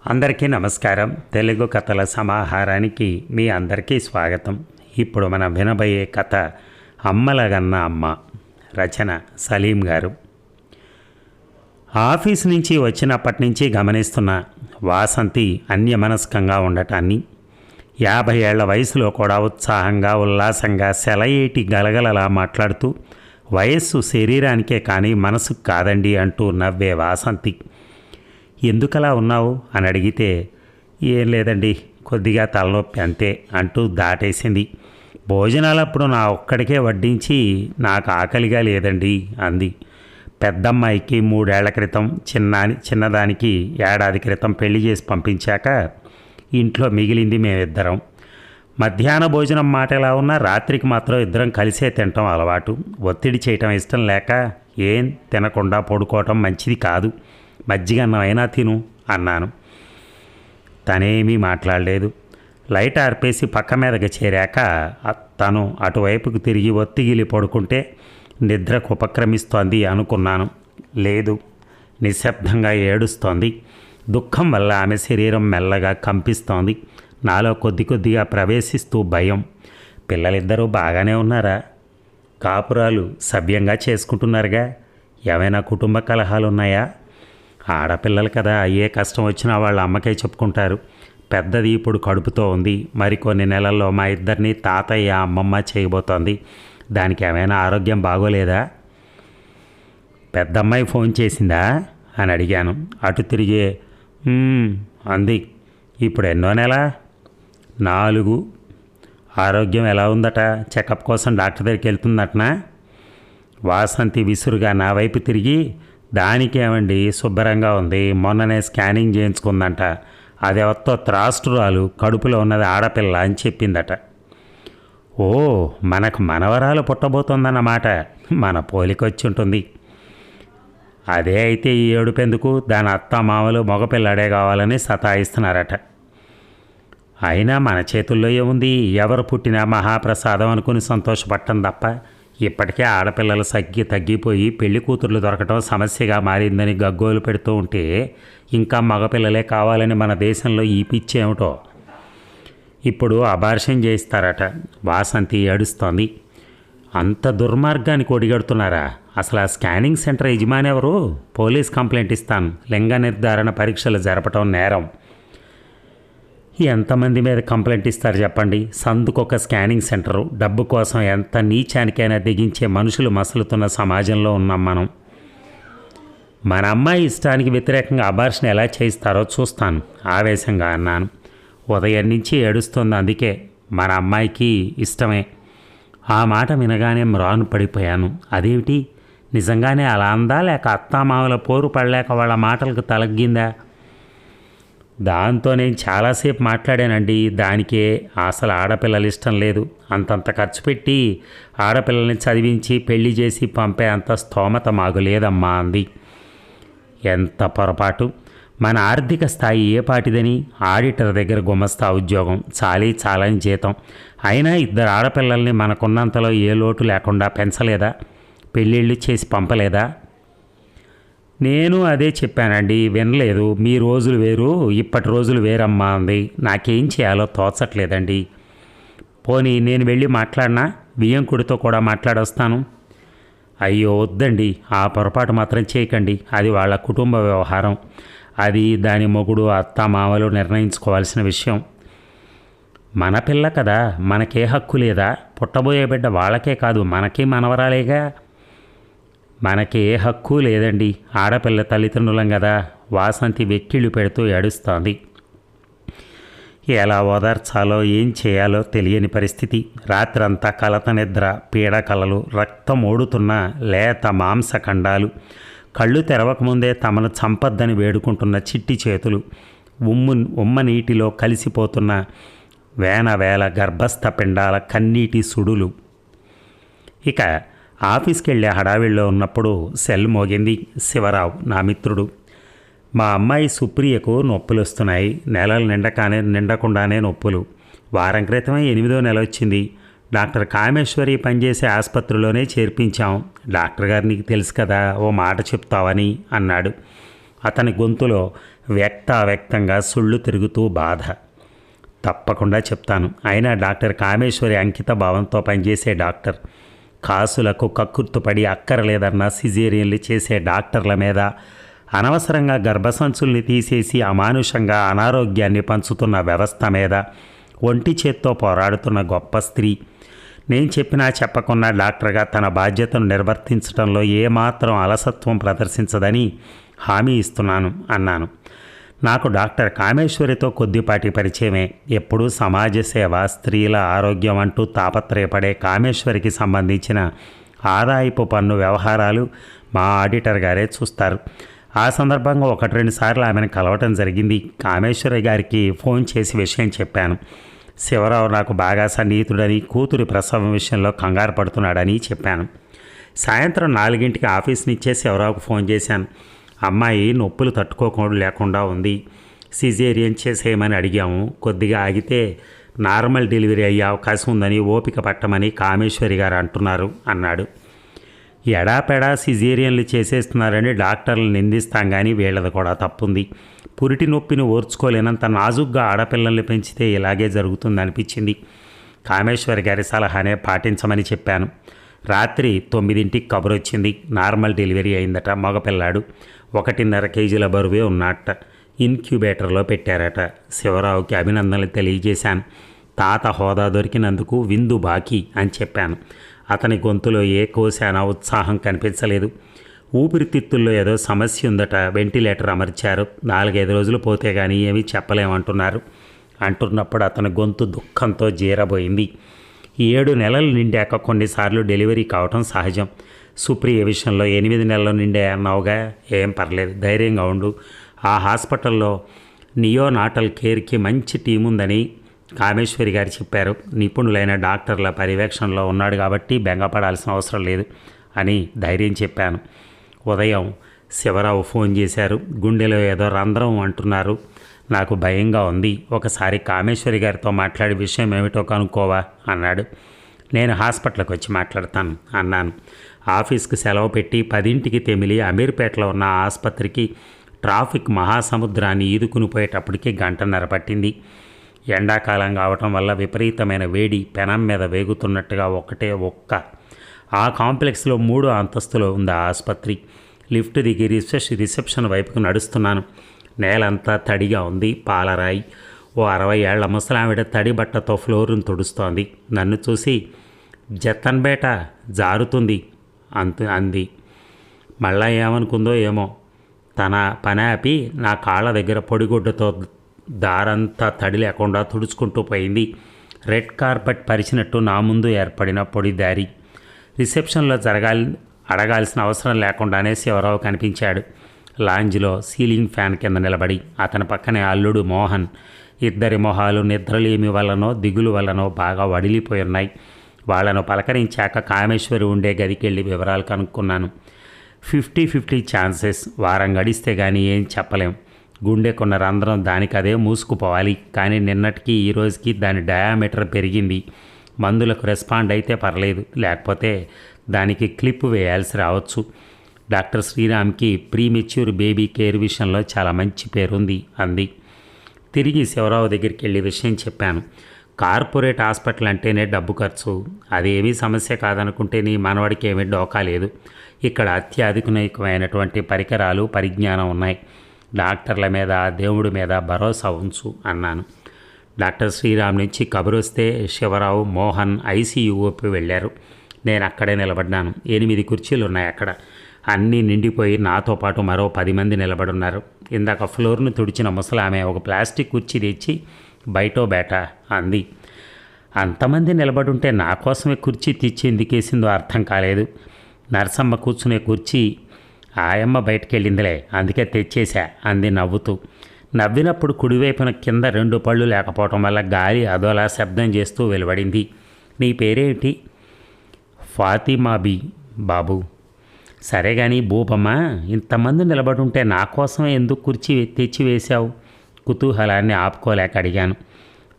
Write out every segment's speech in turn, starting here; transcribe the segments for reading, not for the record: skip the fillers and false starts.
అందరికీ నమస్కారం. తెలుగు కథల సమాహారానికి మీ అందరికీ స్వాగతం. ఇప్పుడు మనం వినబోయే కథ అమ్మలగన్న అమ్మ. రచన సలీం గారు. ఆఫీస్ నుంచి వచ్చినప్పటి నుంచి గమనిస్తున్న వాసంతి అన్యమనస్కంగా ఉండటాన్ని, 50 ఏళ్ల వయసులో కూడా ఉత్సాహంగా ఉల్లాసంగా సెలయేటి గలగలలా మాట్లాడుతూ వయస్సు శరీరానికే కానీ మనసుకు కాదండి అంటూ నవ్వే వాసంతి. ఎందుకలా ఉన్నావు అని అడిగితే, ఏం లేదండి, కొద్దిగా తలనొప్పి అంతే అంటూ దాటేసింది. భోజనాలప్పుడు నా ఒక్కడికే వడ్డించి నాకు ఆకలిగా లేదండి అంది. పెద్దమ్మాయికి 3 ఏళ్ల క్రితం, చిన్నదానికి ఏడాది క్రితం పెళ్లి చేసి పంపించాక ఇంట్లో మిగిలింది మేమిద్దరం. మధ్యాహ్న భోజనం మాట ఎలా ఉన్నా రాత్రికి మాత్రం ఇద్దరం కలిసే తినటం అలవాటు. ఒత్తిడి చేయటం ఇష్టం లేక ఏం తినకుండా పడుకోవటం మంచిది కాదు, మజ్జిగన్నం అయినా తిను అన్నాను. తనేమీ మాట్లాడలేదు. లైట్ ఆర్పేసి పక్క మీదకి చేరాక తను అటువైపుకు తిరిగి ఒత్తిగిలి పడుకుంటే నిద్రకు ఉపక్రమిస్తోంది అనుకున్నాను. లేదు, నిశ్శబ్దంగా ఏడుస్తోంది. దుఃఖం వల్ల ఆమె శరీరం మెల్లగా కంపిస్తోంది. నాలో కొద్దిగా ప్రవేశిస్తూ భయం. పిల్లలిద్దరూ బాగానే ఉన్నారా? కాపురాలు సవ్యంగా చేసుకుంటున్నారుగా? ఏమైనా కుటుంబ కలహాలున్నాయా? ఆడపిల్లలు కదా, ఏ కష్టం వచ్చినా వాళ్ళ అమ్మకే చెప్పుకుంటారు. పెద్దది ఇప్పుడు కడుపుతో ఉంది. మరికొన్ని నెలల్లో మా ఇద్దరిని తాతయ్య అమ్మమ్మ చేయబోతోంది. దానికి ఏమైనా ఆరోగ్యం బాగోలేదా? పెద్దమ్మాయి ఫోన్ చేసిందా అని అడిగాను. అటు తిరిగే అంది. ఇప్పుడు ఎన్నో నెల? 4. ఆరోగ్యం ఎలా ఉందట? చెకప్ కోసం డాక్టర్ దగ్గరికి వెళ్తుందటనా? వాసంతి విసురుగా నా వైపు తిరిగి, దానికేమండి, శుభ్రంగా ఉంది, మొన్ననే స్కానింగ్ చేయించుకుందంట. అదెవత్తో త్రాష్ట్రాలు, కడుపులో ఉన్నది ఆడపిల్ల అని చెప్పిందట. ఓ, మనకు మనవరాలు పుట్టబోతోందన్నమాట. మన పోలికొచ్చి ఉంటుంది. అదే అయితే ఈ ఏడుపెందుకు? దాని అత్త మామలు మగపిల్లాడే కావాలని సతాయిస్తున్నారట. అయినా మన చేతుల్లో ఏముంది? ఎవరు పుట్టినా మహాప్రసాదం అనుకుని సంతోషపడటం తప్ప. ఇప్పటికే ఆడపిల్లల సంఖ్య తగ్గిపోయి పెళ్లి కూతుర్లు దొరకటం సమస్యగా మారిందని గగ్గోలు పెడుతూ ఉంటే ఇంకా మగపిల్లలే కావాలని మన దేశంలో ఈ పిచ్చి ఏమిటో. ఇప్పుడు అబార్షన్ చేయిస్తారట. వాసంతి ఏడుస్తోంది. అంత దుర్మార్గానికి ఒడిగడుతున్నారా? అసలు ఆ స్కానింగ్ సెంటర్ యజమాని ఎవరు? పోలీస్ కంప్లైంట్ ఇస్తాను. లింగ నిర్ధారణ పరీక్షలు జరపటం నేరం. ఎంతమంది మీద కంప్లైంట్ ఇస్తారు చెప్పండి? సందుకొక స్కానింగ్ సెంటరు. డబ్బు కోసం ఎంత నీచానికైనా దిగించే మనుషులు మసలుతున్న సమాజంలో ఉన్నాం మనం. మన అమ్మాయి ఇష్టానికి వ్యతిరేకంగా అబార్షన్ ఎలా చేయిస్తారో చూస్తాను ఆవేశంగా అన్నాను. ఉదయం నుంచి ఏడుస్తుంది. అందుకే మన అమ్మాయికి ఇష్టమే. ఆ మాట వినగానే మ్రాను పడిపోయాను. అదేమిటి, నిజంగానే అలా అందా, లేక అత్తామామల పోరు పడలేక వాళ్ళ మాటలకు తలగ్గిందా? దాంతో నేను చాలాసేపు మాట్లాడానండి. దానికే అసలు ఆడపిల్లలు ఇష్టం లేదు. అంతంత ఖర్చు పెట్టి ఆడపిల్లల్ని చదివించి పెళ్లి చేసి పంపే అంత స్తోమత మాకు లేదమ్మా అంది. ఎంత పొరపాటు! మన ఆర్థిక స్థాయి ఏ పాటిదని? ఆడిటర్ దగ్గర గుమస్తా ఉద్యోగం, చాలని జీతం. అయినా 2 ఆడపిల్లల్ని మనకున్నంతలో ఏ లోటు లేకుండా పెంచలేదా? పెళ్ళిళ్ళు చేసి పంపలేదా? నేను అదే చెప్పానండి, వినలేదు. మీ రోజులు వేరు, ఇప్పటి రోజులు వేరమ్మా అంది. నాకేం చేయాలో తోచట్లేదండి. పోనీ నేను వెళ్ళి మాట్లాడినా? వియ్యంకుడితో కూడా మాట్లాడొస్తాను. అయ్యో వద్దండి, ఆ పొరపాటు మాత్రం చేయకండి. అది వాళ్ళ కుటుంబ వ్యవహారం. అది దాని మొగుడు అత్త మామలు నిర్ణయించుకోవాల్సిన విషయం. మన పిల్ల కదా, మనకే హక్కు లేదా? పుట్టబోయే బిడ్డ వాళ్ళకే కాదు, మనకి మనవరాలేగా. మనకి ఏ హక్కు లేదండి. ఆడపిల్ల తల్లిదండ్రులం కదా. వాసంతి వెక్కిళ్ళు పెడుతూ ఏడుస్తోంది. ఎలా ఓదార్చాలో ఏం చేయాలో తెలియని పరిస్థితి. రాత్రంతా కలత నిద్ర, పీడ కలలు, రక్తం ఓడుతున్న లేత మాంసఖండాలు, కళ్ళు తెరవకముందే తమను చంపద్దని వేడుకుంటున్న చిట్టి చేతులు, ఉమ్మ నీటిలో కలిసిపోతున్న వేల గర్భస్థ పిండాల కన్నీటి సుడులు. ఇక ఆఫీస్కి వెళ్ళే హడావిడిలో ఉన్నప్పుడు సెల్ మోగింది. శివరావు నా మిత్రుడు. మా అమ్మాయి సుప్రియకు నొప్పులు వస్తున్నాయి. నెలలు నిండకుండానే నొప్పులు. వారం క్రితమే 8వ నెల వచ్చింది. డాక్టర్ కామేశ్వరి పనిచేసే ఆసుపత్రిలోనే చేర్పించాం. డాక్టర్ గారు నీకు తెలుసు కదా, ఓ మాట చెప్తావని అన్నాడు. అతని గొంతులో వ్యక్తావ్యక్తంగా సుళ్ళు తిరుగుతూ బాధ. తప్పకుండా చెప్తాను. అయినా డాక్టర్ కామేశ్వరి అంకిత భావంతో పనిచేసే డాక్టర్. కాసులకు కక్కుర్తుపడి అక్కరలేదన్న సిజేరియన్లు చేసే డాక్టర్ల మీద, అనవసరంగా గర్భసంచుల్ని తీసేసి అమానుషంగా అనారోగ్యాన్ని పంచుతున్న వ్యవస్థ మీద ఒంటి చేత్తో పోరాడుతున్న గొప్ప స్త్రీ. నేను చెప్పినా చెప్పకున్నా డాక్టర్గా తన బాధ్యతను నిర్వర్తించడంలో ఏమాత్రం అలసత్వం ప్రదర్శించదని హామీ ఇస్తున్నాను అన్నాను. నాకు డాక్టర్ కామేశ్వరితో కొద్దిపాటి పరిచయమే. ఎప్పుడూ సమాజ సేవ, స్త్రీల ఆరోగ్యం అంటూ తాపత్రయపడే కామేశ్వరికి సంబంధించిన ఆదాయపు పన్ను వ్యవహారాలు మా ఆడిటర్ గారే చూస్తారు. ఆ సందర్భంగా 1-2 సార్లు ఆమెను కలవటం జరిగింది. కామేశ్వరి గారికి ఫోన్ చేసి విషయం చెప్పాను. శివరావు నాకు బాగా సన్నిహితుడని, కూతురి ప్రసవం విషయంలో కంగారు పడుతున్నాడని చెప్పాను. సాయంత్రం 4ంటికి ఆఫీస్ నుంచే శివరావుకు ఫోన్ చేశాను. అమ్మాయి నొప్పులు తట్టుకోకుండా లేకుండా ఉంది, సిజేరియన్ చేసేయమని అడిగాము. కొద్దిగా ఆగితే నార్మల్ డెలివరీ అయ్యే అవకాశం ఉందని ఓపిక పట్టమని కామేశ్వరి గారు అంటున్నారు అన్నాడు. ఎడాపెడా సిజేరియన్లు చేసేస్తున్నారని డాక్టర్లు నిందిస్తాం, కానీ వీళ్ళది కూడా తప్పుంది. పురిటి నొప్పిని ఓర్చుకోలేనంత నాజుగ్గా ఆడపిల్లల్ని పెంచితే ఇలాగే జరుగుతుంది అనిపించింది. కామేశ్వరి గారి సలహానే పాటించమని చెప్పాను. రాత్రి 9ంటికి కబురు వచ్చింది. నార్మల్ డెలివరీ అయిందట. మగపిల్లాడు 1.5 కేజీల బరువే ఉన్నట్ట. ఇన్క్యుబేటర్లో పెట్టారట. శివరావుకి అభినందనలు తెలియజేశాను. తాత హోదా దొరికినందుకు విందు బాకీ అని చెప్పాను. అతని గొంతులో ఏ కోశాన ఉత్సాహం కనిపించలేదు. ఊపిరితిత్తుల్లో ఏదో సమస్య ఉందట. వెంటిలేటర్ అమర్చారు. 4-5 రోజులు పోతే కానీ ఏమీ చెప్పలేమంటున్నారు. అంటున్నప్పుడు అతని గొంతు దుఃఖంతో జీరబోయింది. 7 నెలలు నిండాక కొన్నిసార్లు డెలివరీ కావటం సహజం. సుప్రియ విషయంలో 8 నెలలు నిండే అన్నావుగా, ఏం పర్లేదు, ధైర్యంగా ఉండు. ఆ హాస్పిటల్లో నియోనాటల్ కేర్కి మంచి టీం ఉందని కామేశ్వరి గారు చెప్పారు. నిపుణులైన డాక్టర్ల పర్యవేక్షణలో ఉన్నాడు కాబట్టి బెంగపడాల్సిన అవసరం లేదు అని ధైర్యం చెప్పాను. ఉదయం శివరావు ఫోన్ చేశారు. గుండెలో ఏదో రంధ్రం అంటున్నారు. నాకు భయంగా ఉంది. ఒకసారి కామేశ్వరి గారితో మాట్లాడి విషయం ఏమిటో కనుక్కోవా అన్నాడు. నేను హాస్పిటల్కి వచ్చి మాట్లాడతాను అన్నాను. ఆఫీస్కి సెలవు పెట్టి 10ంటికి తెమిలి అమీర్పేటలో ఉన్న ఆసుపత్రికి ట్రాఫిక్ మహాసముద్రాన్ని ఈదుకుని పోయేటప్పటికి 1:30 పట్టింది. ఎండాకాలం కావటం వల్ల విపరీతమైన వేడి పెనం మీద వేగుతున్నట్టుగా ఒకటే ఒక్క. ఆ కాంప్లెక్స్లో 3వ అంతస్తులో ఉంది ఆ ఆసుపత్రి. లిఫ్ట్ దిగి రిసెప్షన్ వైపుకు నడుస్తున్నాను. నేలంతా తడిగా ఉంది, పాలరాయి. ఓ 60 ఏళ్ల ముసలావిడ తడి బట్టతో ఫ్లోర్ను తుడుస్తోంది. నన్ను చూసి జతన్బేట జారుతుంది అంది. మళ్ళా ఏమనుకుందో ఏమో. తన పని ఆపి నా కాళ్ళ దగ్గర పొడిగుడ్డతో దారంతా తడి లేకుండా తుడుచుకుంటూ పోయింది. రెడ్ కార్పెట్ పరిచినట్టు నా ముందు ఏర్పడిన పొడి దారి. రిసెప్షన్లో అడగాల్సిన అవసరం లేకుండానే శివరావు కనిపించాడు. లాంజ్లో సీలింగ్ ఫ్యాన్ కింద నిలబడి. అతని పక్కనే అల్లుడు మోహన్. ఇద్దరి మొహాలు నిద్రలేమి వల్లనో దిగులు వల్లనో బాగా వడిలిపోయి ఉన్నాయి. వాళ్లను పలకరించాక కామేశ్వరి ఉండే గదికి వెళ్ళి వివరాలు కనుక్కున్నాను. 50-50 ఛాన్సెస్. వారం గడిస్తే కానీ ఏం చెప్పలేం. గుండెకున్న రంధ్రం దానికదే మూసుకుపోవాలి. కానీ నిన్నటికి ఈ రోజుకి దాని డయామీటర్ పెరిగింది. మందులకు రెస్పాండ్ అయితే పర్లేదు, లేకపోతే దానికి క్లిప్ వేయాల్సి రావచ్చు. డాక్టర్ శ్రీరామ్కి ప్రీమెచ్యూర్ బేబీ కేర్ విషయంలో చాలా మంచి పేరుంది అంది. తిరిగి శివరావు దగ్గరికి వెళ్ళి విషయం చెప్పాను. కార్పొరేట్ హాస్పిటల్ అంటేనే డబ్బు ఖర్చు. అదేమీ సమస్య కాదనుకుంటే నీ మనవడికి ఏమీ డోకా లేదు. ఇక్కడ అత్యాధునికమైనటువంటి పరికరాలు, పరిజ్ఞానం ఉన్నాయి. డాక్టర్ల మీద, దేవుడి మీద భరోసా ఉంచు అన్నాను. డాక్టర్ శ్రీరామ్ నుంచి కబురు వస్తే శివరావు, మోహన్ ఐసీయూకి వెళ్ళారు. నేను అక్కడే నిలబడ్డాను. 8 కుర్చీలు ఉన్నాయి అక్కడ. అన్నీ నిండిపోయి నాతో పాటు మరో 10 మంది నిలబడున్నారు. ఇందాక ఫ్లోర్ను తుడిచిన ముసలామె ఒక ప్లాస్టిక్ కుర్చీ తెచ్చి బయటో బేట అంది. అంతమంది నిలబడుంటే నా కోసమే కుర్చీ తెచ్చి ఎందుకేసిందో అర్థం కాలేదు. నర్సమ్మ కూర్చునే కుర్చీ ఆయమ్మ బయటకెళ్ళిందిలే, అందుకే తెచ్చేశా అంది నవ్వుతూ. నవ్వినప్పుడు కుడివైపున కింద 2 పళ్ళు లేకపోవటం వల్ల గాలి అదోలా శబ్దం చేస్తూ వెలువడింది. నీ పేరేంటి? ఫాతిమాబీ బాబు. సరే కానీ భూపమ్మ, ఇంతమంది నిలబడుంటే నా కోసమే ఎందుకు కుర్చీ తెచ్చి వేశావు? కుతూహలాన్ని ఆపుకోలేక అడిగాను.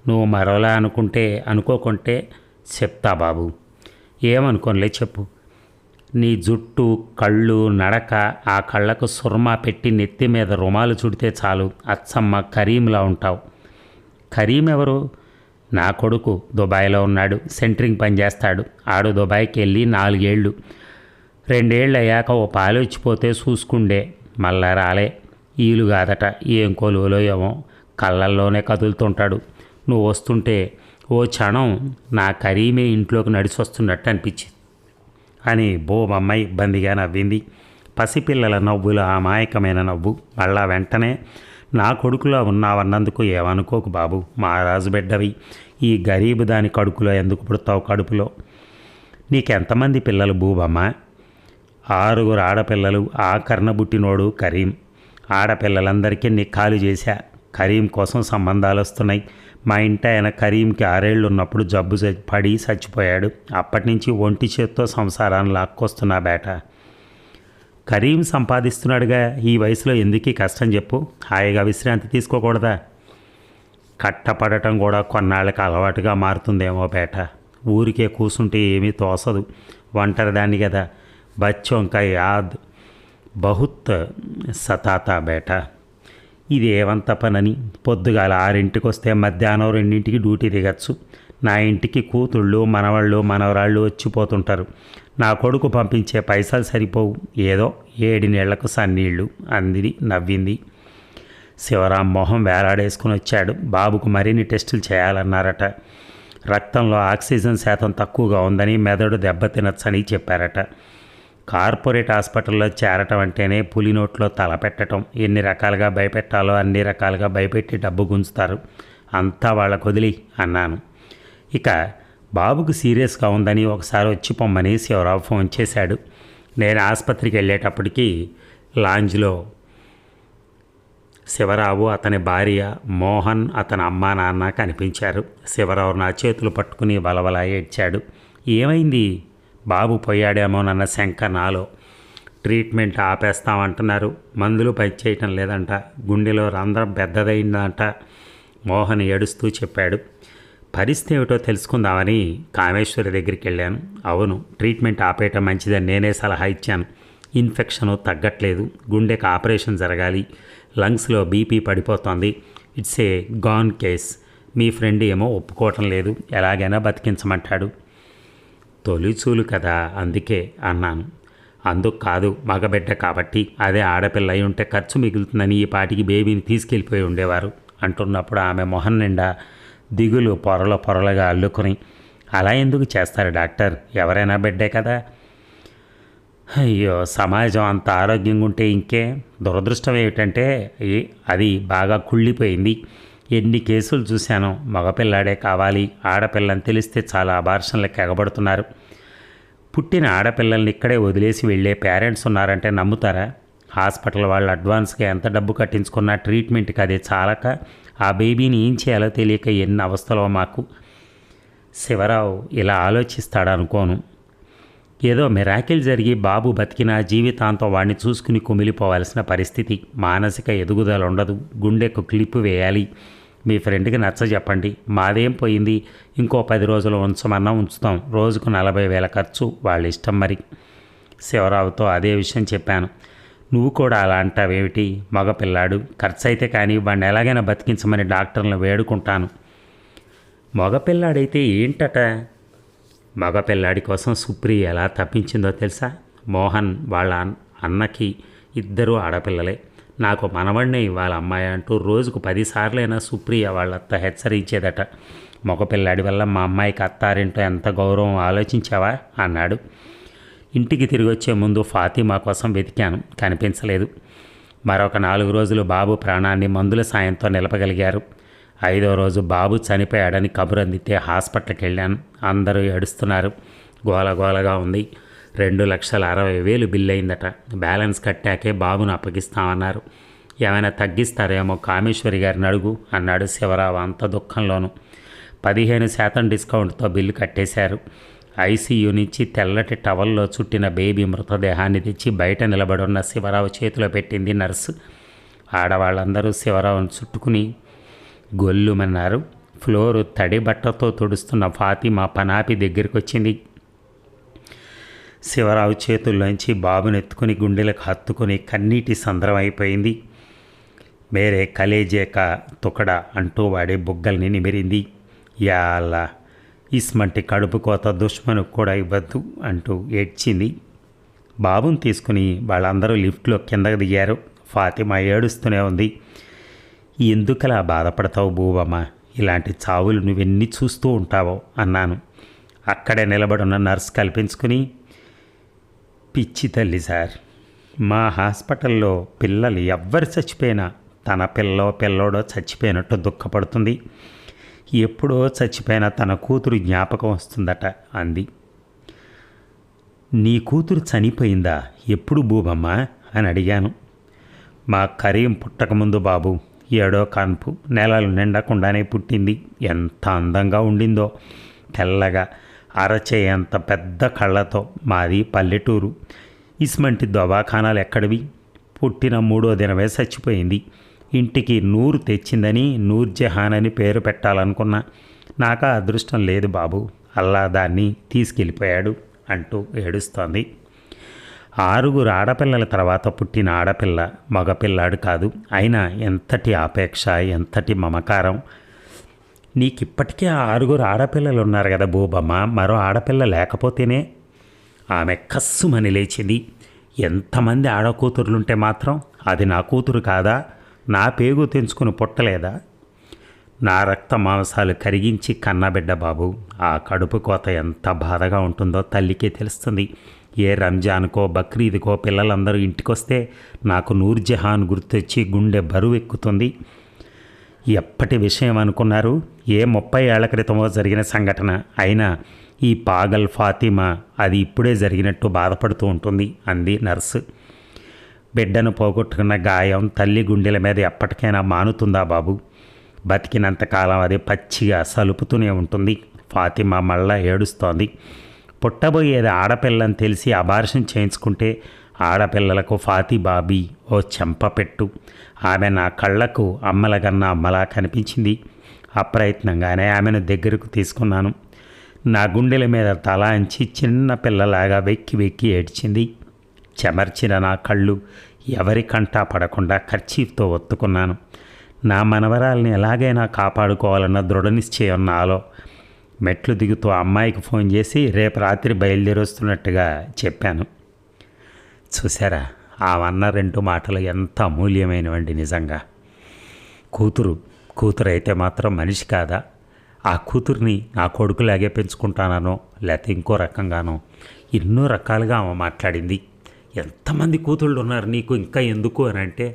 నువ్వు మరోలా అనుకుంటే అనుకోకుంటే చెప్తా బాబు. ఏమనుకోనిలే చెప్పు. నీ జుట్టు, కళ్ళు, నడక, ఆ కళ్ళకు సుర్మా పెట్టి నెత్తి మీద రుమాలు చుడితే చాలు అచ్చమ్మ కరీంలా ఉంటావు. కరీం ఎవరు? నా కొడుకు దుబాయ్లో ఉన్నాడు, సెంట్రింగ్ పని చేస్తాడు. ఆడు దుబాయ్కి వెళ్ళి 4 ఏళ్ళు. 2 ఏళ్ళు అయ్యాక ఓ పాలు వచ్చిపోతే చూసుకుండే, మళ్ళా రాలే. ఈలు కాదట, ఏం కొలువులో ఏమో, కళ్ళల్లోనే కదులుతుంటాడు. నువ్వు వస్తుంటే ఓ క్షణం నా కరీమే ఇంట్లోకి నడిచి వస్తున్నట్టు అనిపించింది అని బోబమ్మ ఇబ్బందిగా నవ్వింది. పసిపిల్లల నవ్వులు అమాయకమైన నవ్వు. మళ్ళా వెంటనే నా కొడుకులో ఉన్నావన్నందుకు ఏమనుకోకు బాబు, మహారాజు బిడ్డవి. ఈ గరీబు దాని కడుపులో ఎందుకు పుడతావు? కడుపులో నీకెంతమంది పిల్లలు బూబమ్మ? 6 ఆడపిల్లలు, ఆ కర్ణబుట్టినోడు కరీం. ఆడపిల్లలందరికీ నిక్కాలు చేశా. కరీం కోసం సంబంధాలు వస్తున్నాయి. మా ఇంటి ఆయన కరీంకి 6 ఏళ్ళు ఉన్నప్పుడు జబ్బు పడి చచ్చిపోయాడు. అప్పటి నుంచి ఒంటి చేత్తో సంసారాన్ని లాక్కొస్తున్నా బేట. కరీం సంపాదిస్తున్నాడుగా, ఈ వయసులో ఎందుకీ కష్టం చెప్పు? హాయిగా విశ్రాంతి తీసుకోకూడదా? కట్టపడటం కూడా కొన్నాళ్ళకి అలవాటుగా మారుతుందేమో బేట. ఊరికే కూసుంటే ఏమీ తోసదు. ఒంటరిదాన్ని కదా. బచ్చోం కా యాద్ బహుత్ సతాతా బేట. ఇది ఏవంత పనని పొద్దుగాల 6ంటికి వస్తే మధ్యాహ్నం 2ంటికి డ్యూటీ దిగచ్చు. నా ఇంటికి కూతుళ్ళు, మనవాళ్ళు, మనవరాళ్ళు వచ్చిపోతుంటారు. నా కొడుకు పంపించే పైసలు సరిపోవు. ఏదో 7 నెలలకు సన్నీళ్ళు అందిది నవ్వింది. శివరాం మొహం వేలాడేసుకుని వచ్చాడు. బాబుకు మరిన్ని టెస్టులు చేయాలన్నారట. రక్తంలో ఆక్సిజన్ శాతం తక్కువగా ఉందని, మెదడు దెబ్బతినచ్చని చెప్పారట. కార్పొరేట్ హాస్పిటల్లో చేరటం అంటేనే పులి నోట్లో తల పెట్టడం. ఎన్ని రకాలుగా భయపెట్టాలో అన్ని రకాలుగా భయపెట్టి డబ్బు గుంజుతారు. అంతా వాళ్ళకు వదిలి అన్నాను. ఇక బాబుకు సీరియస్గా ఉందని ఒకసారి వచ్చి పొమ్మని శివరావు ఫోన్ చేశాడు. నేను ఆసుపత్రికి వెళ్ళేటప్పటికి లాంజ్లో శివరావు, అతని భార్య మోహన్, అతని అమ్మా నాన్న కనిపించారు. శివరావు నా చేతులు పట్టుకుని వలవలా ఏడ్చాడు. ఏమైంది? బాబు పోయాడేమోనన్న శంక నాలో. ట్రీట్మెంట్ ఆపేస్తామంటున్నారు, మందులు పనిచేయటం లేదంట, గుండెలో రంధ్రం పెద్దదైందంట. మోహన్ ఏడుస్తూ చెప్పాడు. పరిస్థితి ఏమిటో తెలుసుకుందామని కామేశ్వరి దగ్గరికి వెళ్ళాను. అవును, ట్రీట్మెంట్ ఆపేయటం మంచిదని నేనే సలహా ఇచ్చాను. ఇన్ఫెక్షను తగ్గట్లేదు, గుండెకి ఆపరేషన్ జరగాలి, లంగ్స్లో బీపీ పడిపోతుంది, it's a gone case. Me friend ఏమో ఒప్పుకోవటం లేదు, ఎలాగైనా బతికించమంటాడు. తొలిచూలు కదా అందుకే అన్నాను. అందుకు కాదు, మగబిడ్డ కాబట్టి. అదే ఆడపిల్ల అయి ఉంటే ఖర్చు మిగులుతుందని ఈ పాటికి బేబీని తీసుకెళ్ళిపోయి ఉండేవారు అంటున్నప్పుడు ఆమె మొహం నిండా దిగులు పొరలుగా అల్లుకొని, అలా ఎందుకు చేస్తారు డాక్టర్? ఎవరైనా బిడ్డే కదా. అయ్యో, సమాజం అంత ఆరోగ్యంగా ఉంటే ఇంకే. దురదృష్టం ఏమిటంటే అది బాగా కుళ్ళిపోయింది. ఎన్ని కేసులు చూశానో. మగపిల్లాడే కావాలి, ఆడపిల్లని తెలిస్తే చాలా అబార్షన్లకు ఎగబడుతున్నారు. పుట్టిన ఆడపిల్లల్ని ఇక్కడే వదిలేసి వెళ్ళే పేరెంట్స్ ఉన్నారంటే నమ్ముతారా? హాస్పిటల్ వాళ్ళు అడ్వాన్స్గా ఎంత డబ్బు కట్టించుకున్నా ట్రీట్మెంట్కి అదే చాలక ఆ బేబీని ఏం చేయాలో తెలియక ఎన్ని అవస్థలో మాకు. శివరావు ఇలా ఆలోచిస్తాడనుకోను. ఏదో మిరాకిల్ జరిగి బాబు బతికినా జీవితాంతం వాడిని చూసుకుని కుమిలిపోవాల్సిన పరిస్థితి. మానసిక ఎదుగుదల ఉండదు. గుండెకు క్లిప్పు వేయాలి. మీ ఫ్రెండ్కి నచ్చ చెప్పండి. మాదేం పోయింది, ఇంకో 10 రోజులు ఉంచమన్నా ఉంచుతాం. రోజుకు 40,000 ఖర్చు, వాళ్ళ ఇష్టం మరి. శివరావుతో అదే విషయం చెప్పాను. నువ్వు కూడా అలా అంటావేమిటి? మగపిల్లాడు, ఖర్చు అయితే కానీ వాడిని ఎలాగైనా బతికించమని డాక్టర్లను వేడుకుంటాను. మగపిల్లాడైతే ఏంటట? మగపిల్లాడి కోసం సుప్రియ ఎలా తప్పించిందో తెలుసా? మోహన్ వాళ్ళ అన్నకి 2 ఆడపిల్లలే. నాకు మనవడినే ఇవ్వాలి అమ్మాయి అంటూ రోజుకు 10 సార్లైనా సుప్రియ వాళ్ళత్త హెచ్చరించేదట. మగపిల్లాడి వల్ల మా అమ్మాయికి అత్తారింటో ఎంత గౌరవం ఆలోచించావా అన్నాడు. ఇంటికి తిరిగి వచ్చే ముందు ఫాతిమా కోసం వెతికాను, కనిపించలేదు. మరొక 4 రోజులు బాబు ప్రాణాన్ని మందుల సాయంతో నిలపగలిగారు. 5వ రోజు బాబు చనిపోయాడని కబురు అందితే హాస్పిటల్కి వెళ్ళాను. అందరూ ఏడుస్తున్నారు. గోలగోలగా ఉంది. 2,60,000 బిల్లు అయిందట. బ్యాలెన్స్ కట్టాకే బాబును అప్పగిస్తామన్నారు. ఏమైనా తగ్గిస్తారేమో కామేశ్వరి గారిని అడుగు అన్నాడు శివరావు అంత దుఃఖంలోనూ. 15% డిస్కౌంట్తో బిల్లు కట్టేశారు. ఐసీయూ నుంచి తెల్లటి టవల్లో చుట్టిన బేబీ మృతదేహాన్ని తెచ్చి బయట నిలబడున్న శివరావు చేతిలో పెట్టింది నర్సు. ఆడవాళ్ళందరూ శివరావును చుట్టుకుని గొల్లుమన్నారు. ఫ్లోరు తడి బట్టతో తుడుస్తున్న ఫాతిమా పనాపి దగ్గరికి వచ్చింది. శివరావు చేతుల్లోంచి బాబుని ఎత్తుకుని గుండెలకు హత్తుకుని కన్నీటి సంద్రం అయిపోయింది. మేరే కలేజేక తుకడ అంటూ వాడే బుగ్గల్ని నిమిరింది. యాలా ఇస్మంటి కడుపు కోత దుష్మను కూడా ఇవ్వద్దు అంటూ ఏడ్చింది. బాబుని తీసుకుని వాళ్ళందరూ లిఫ్ట్లో కిందకు దిగారు. ఫాతిమా ఏడుస్తూనే ఉంది. ఎందుకలా బాధపడతావు బూబమ్మ, ఇలాంటి చావులు నువ్వెన్ని చూస్తూ ఉంటావో అన్నాను. అక్కడే నిలబడున్న నర్స్ కల్పించుకుని, పిచ్చి తల్లి సార్, మా హాస్పిటల్లో పిల్లలు ఎవ్వరు చచ్చిపోయినా తన పిల్లోడో చచ్చిపోయినట్టు దుఃఖపడుతుంది. ఎప్పుడో చచ్చిపోయినా తన కూతురు జ్ఞాపకం వస్తుందట అంది. నీ కూతురు చనిపోయిందా? ఎప్పుడు బూబమ్మ అని అడిగాను. మా కరీం పుట్టకముందు బాబు, 7వ కాన్పు, నెలలు నిండకుండానే పుట్టింది. ఎంత అందంగా ఉండిందో, తెల్లగా, అరచేయంత పెద్ద కళ్ళతో. మాది పల్లెటూరు. ఇస్మంటి దవాఖానాలు ఎక్కడివి? పుట్టిన 3వ దినమే చచ్చిపోయింది. ఇంటికి నూరు తెచ్చిందని నూర్జహాన్ అని పేరు పెట్టాలనుకున్నా. నాకు అదృష్టం లేదు బాబు, అల్లా దాన్ని తీసుకెళ్ళిపోయాడు అంటూ ఏడుస్తోంది. 6 ఆడపిల్లల తర్వాత పుట్టిన ఆడపిల్ల, మగపిల్లాడు కాదు. అయినా ఎంతటి ఆపేక్ష, ఎంతటి మమకారం. నీకిప్పటికే 6 ఆడపిల్లలు ఉన్నారు కదా బూబమ్మ, మరో ఆడపిల్ల లేకపోతేనే. ఆమె కస్సుమని లేచింది. ఎంతమంది ఆడకూతురులుంటే మాత్రం అది నా కూతురు కాదా? నా పేగు తెంచుకుని పుట్టలేదా? నా రక్త మాంసాలు కరిగించి కన్నబిడ్డ బాబు. ఆ కడుపు కోత ఎంత బాధగా ఉంటుందో తల్లికే తెలుస్తుంది. ఏ రంజాన్కో బక్రీద్కో పిల్లలందరూ ఇంటికొస్తే నాకు నూర్జహాన్ గుర్తొచ్చి గుండె బరువు ఎక్కుతుంది. ఎప్పటి విషయం అనుకున్నారు? ఏ 30 ఏళ్ల క్రితమో జరిగిన సంఘటన. అయినా ఈ పాగల్ ఫాతిమా అది ఇప్పుడే జరిగినట్టు బాధపడుతూ ఉంటుంది అంది నర్సు. బిడ్డను పోగొట్టుకున్న గాయం తల్లి గుండెల మీద ఎప్పటికైనా మానుతుందా బాబు? బతికినంతకాలం అది పచ్చిగా సలుపుతూనే ఉంటుంది. ఫాతిమా మళ్ళా ఏడుస్తోంది. పుట్టబోయేది ఆడపిల్లని తెలిసి అబార్షన్ చేయించుకుంటే ఆడపిల్లలకు ఫాతి బాబీ ఓ చెంపపెట్టు. ఆమె నా కళ్ళకు అమ్మలగన్న అమ్మలా కనిపించింది. అప్రయత్నంగానే ఆమెను దగ్గరకు తీసుకున్నాను. నా గుండెల మీద తల అంచి చిన్న పిల్లలాగా వెక్కి వెక్కి ఏడ్చింది. చెమర్చిన నా కళ్ళు ఎవరి కంటా పడకుండా కర్చీఫ్తో ఒత్తుకున్నాను. నా మనవరాల్ని ఎలాగైనా కాపాడుకోవాలన్న దృఢ నిశ్చయం నాలో. మెట్లు దిగుతూ అమ్మాయికి ఫోన్ చేసి రేపు రాత్రి బయలుదేరొస్తున్నట్టుగా చెప్పాను. చూసారా, ఆవన్న 2 మాటలు ఎంత అమూల్యమైనవండి నిజంగా. కూతురు అయితే మాత్రం మనిషి కాదా? ఆ కూతుర్ని నా కొడుకులాగే పెంచుకుంటానో లేకపోతే ఇంకో రకంగానో ఎన్నో రకాలుగా ఆమె మాట్లాడింది. ఎంతమంది కూతుళ్ళు ఉన్నారు నీకు ఇంకా ఎందుకు అని అంటే,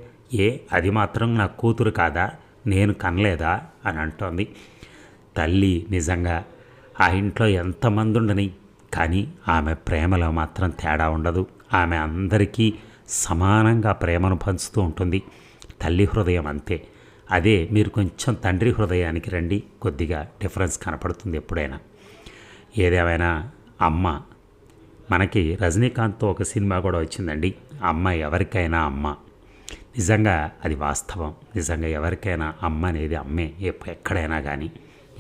అది మాత్రం నా కూతురు కాదా, నేను కనలేదా అని అంటోంది. తల్లి నిజంగా ఆ ఇంట్లో ఎంతమంది ఉండని, కానీ ఆమె ప్రేమలో మాత్రం తేడా ఉండదు. ఆమె అందరికీ సమానంగా ప్రేమను పంచుతూ ఉంటుంది. తల్లి హృదయం అంతే. అదే మీరు కొంచెం తండ్రి హృదయానికి రండి, కొద్దిగా డిఫరెన్స్ కనపడుతుంది ఎప్పుడైనా. ఏదేమైనా అమ్మ, మనకి రజనీకాంత్తో ఒక సినిమా కూడా వచ్చిందండి, అమ్మ ఎవరికైనా అమ్మ. నిజంగా అది వాస్తవం. నిజంగా ఎవరికైనా అమ్మ అనేది అమ్మే ఎక్కడైనా కానీ.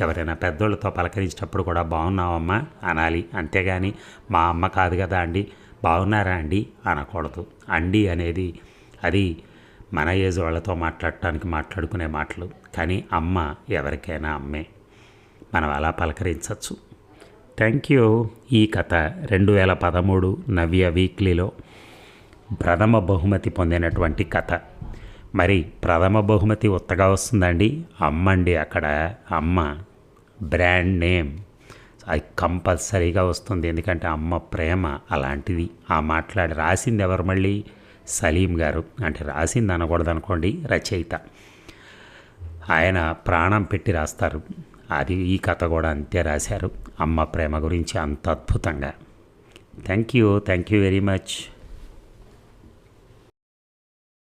ఎవరైనా పెద్దోళ్ళతో పలకరించేటప్పుడు కూడా బాగున్నావమ్మా అనాలి, అంతేగాని మా అమ్మ కాదు కదా అండి, బాగున్నారా అండి అనకూడదు. అండి అనేది అది మన ఏజ్ వాళ్ళతో మాట్లాడుకునే మాటలు. కానీ అమ్మ ఎవరికైనా అమ్మే, మనం అలా పలకరించవచ్చు. Thank you. ఈ కథ 2013 నవ్య వీక్లీలో ప్రథమ బహుమతి పొందినటువంటి కథ. మరి ప్రథమ బహుమతి ఉత్తగా వస్తుందండి, అమ్మండి. అక్కడ అమ్మ బ్రాండ్ నేమ్ అది కంపల్సరీగా వస్తుంది. ఎందుకంటే అమ్మ ప్రేమ అలాంటిది. ఆ రాసింది ఎవరు మళ్ళీ? సలీం గారు. అంటే రాసింది అనకూడదు అనుకోండి, రచయిత. ఆయన ప్రాణం పెట్టి రాస్తారు. అది ఈ కథ కూడా అంతే రాశారు, అమ్మ ప్రేమ గురించి అంత అద్భుతంగా. Thank you very much.